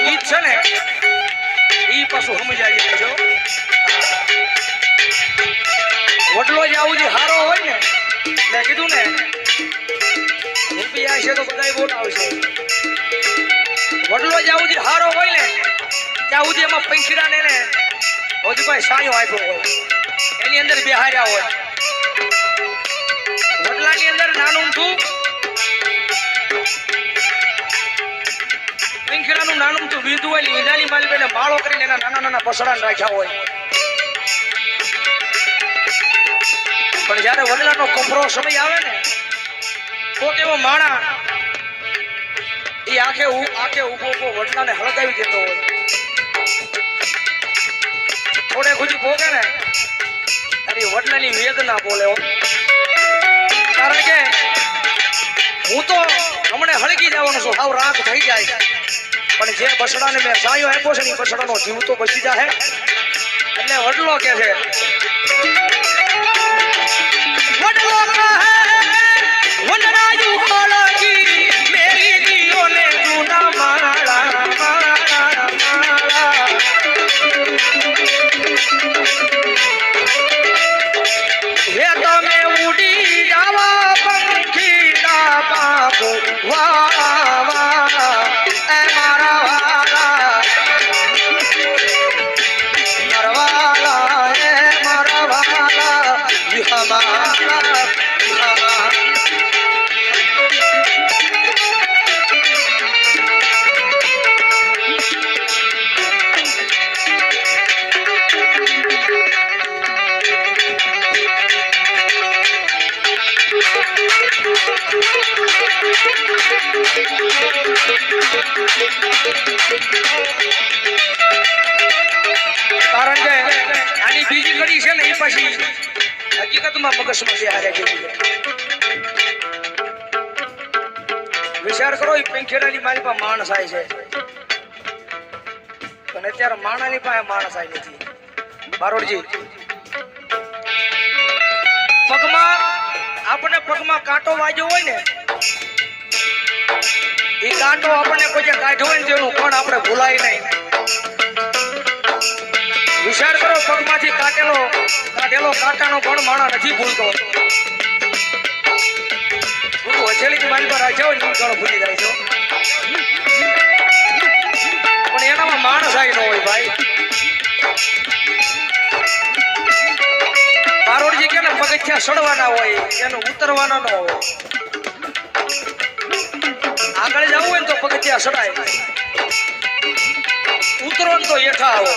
ગીત છે ને ઈ પાછું સમજાવી દેજો. વડલો જ આવું જે હારો હોય ને મેં કીધું ને રૂપિયા છે તો બધા બોલાવશે. વડલો જ આવું જે હારો હોય ને ત્યાં સુધી એમાં પંખીડા ને હજુ કોઈ સાયો આપ્યો હોય એની અંદર બેહાર્યા હોય. વડલાની અંદર નાનું તું પંખીડાનું નાનું તું વીંધું હોય વીંધાની માલબેને માળો કરીને એના નાના નાના પસડાને રાખ્યા હોય. પણ જયારે વડલાનો કપરો સમય આવે ને તો કેવો માણા એ આખે ઉભો વડલાને હળગાવી દેતો હોય. થોડે ખુજી ભોગે ને તારી વડલાની વેદના બોલે. કારણ કે હું તો હમણે હળગી જવાનો છું, હાવ રાખ થઈ જાય. પણ જે બસડાને મેં સાયો આપ્યો છે ને બસડાનો જીવ તો બચી જાય. એટલે વડલો કે છે વડલો કહે વનરાજુ હોળકી મેરી દીઓને જૂના માળા હે તમે ઉડી જાવા પંખીડા બાપુ વાવા એ મારા વાલા મારા એ મારા વાલા હમારા કારણ કે આની બીજી કડી છે ને એ પછી હકીકતમાં મગજમાં હારે ગઈ. વિચાર કરો એ પંખેડાની મારી પાસે માણસ આવે છે અને અત્યારે માણાની પાસે માણસ આવી નથી. બારોડજી પગમાં આપણે પગમાં કાંટો વાગ્યો હોય ને એ કાંટો આપણને કોઈ કાઢ્યો હોય ને તેનું પણ આપણે ભૂલાય નહીં. વિચાર કરો પગમાંથી કાઢેલો કાંટાનો પણ માણા નથી ભૂલતો. ગુરુ હથેળી મારી પર રાખ્યા હોય ને ઘણો ભૂલી જાય છે પણ એનામાં માણસ આવી ન હોય ભાઈ. બારોડજી કે પગથિયા સડવાના હોય એનું ઉતરવાના ન હોય. આગળ જવું હોય ને તો પગથિયા સડાય, ઉતરો તો હેઠા આવો.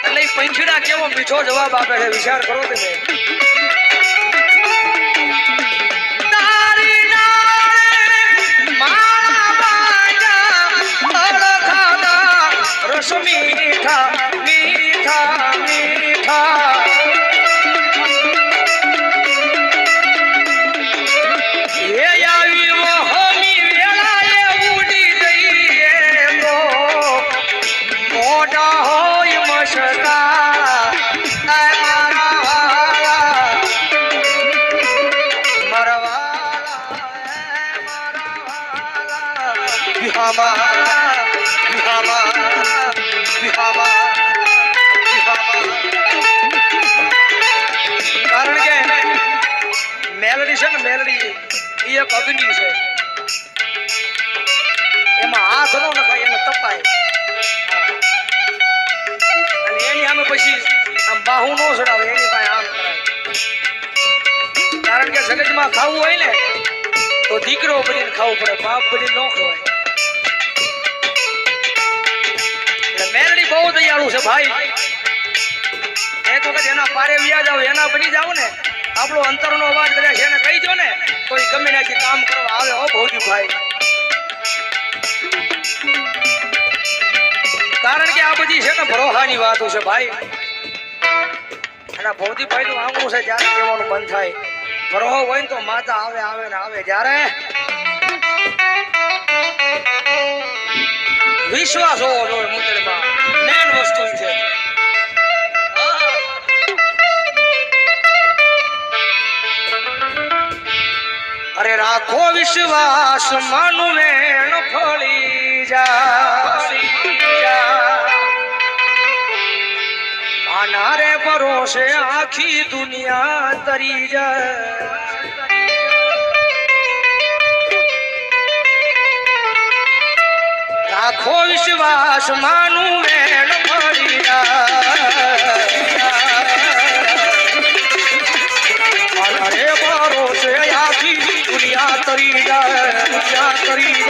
એટલે પંખીડા કેવો મીઠો જવાબ આપે છે વિચાર કરો તમે. રસ મીઠા મીઠા મીઠા કારણ કે મેલડી છે ને મેલડી એ એક અગ્નિ છે. એમાં હાથ ન નખાય એને તપાય અને એની સામે પછી આમ બાહુ ન ચડાવે એની પાસે આમ કરાય. કારણ કે જગતમાં ખાવું હોય ને તો દીકરો બનીને ખાવું પડે, બાપ બનીને ન ખવાય. મેલડી બહુ દયાળુ છે ભાઈ. એક વખત એના પારે વ્યાજ આવો એના બની જાવ ને આપણો અંતરનો અવાજ કદાચ એને કહી દો ને તો એ ગમે ત્યાંથી કામ કરવા આવે. હો ભૌજી ભાઈ, કારણ કે આ બધી છે ને ભરોહાની વાતો છે ભાઈ. અને ભૌજી ભાઈ નું આંગણું છે જયારે કહેવાનું મન થાય ભરોહો હોય ને તો માતા આવે ને આવે જયારે વિશ્વાસ હોવો જોઈએ મુંદડીમાં મેન વસ્તુ છે અરે રાખો વિશ્વાસ માનું વેણ ફળી જા આના રે ભરોસે આખી દુનિયા તરી જાય રાખો વિશ્વાસ માનું વેણ ફળી જાય રે ભરોસે આખી દુનિયા તરી જાય દુનિયા કરી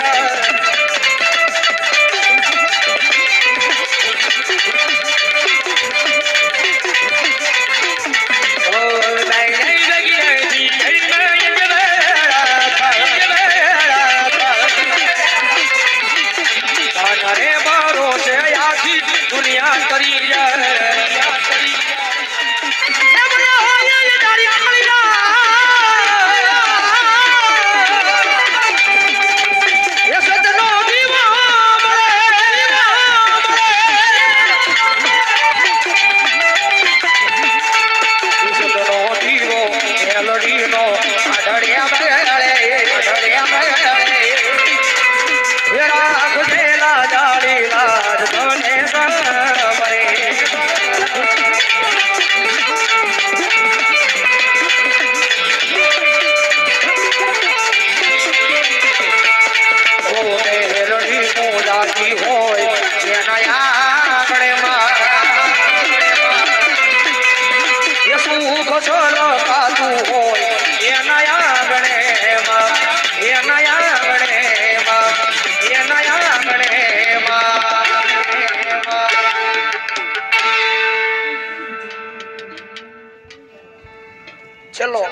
ચલો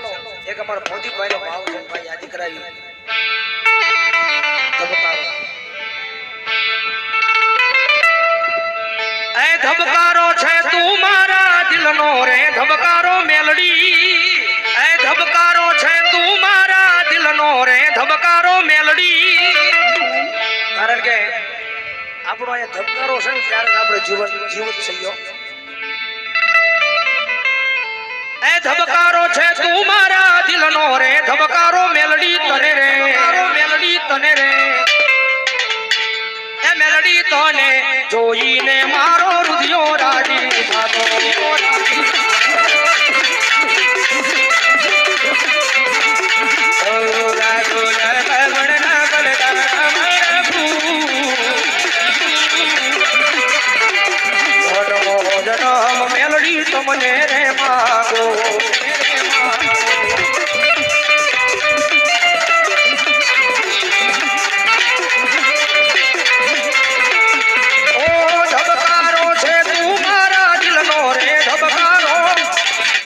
એક અમારો મોદીભાઈ નો ભાવ છે ભાઈ યાદ કરાવી ધબકારો છે તું મારા દિલનો રે ધબકારો મેલડી એ ધબકારો છે તું મારા દિલનો રે ધબકારો મેલડી કારણ કે આપણો એ ધબકારો છે ને ત્યારે આપણે જીવત થયો એ ધબકારો છે તું મારા દિલનો રે ધબકારો મેલડી તને રે એ મેલડી તને જોઈને મારો હૃદયો રાજી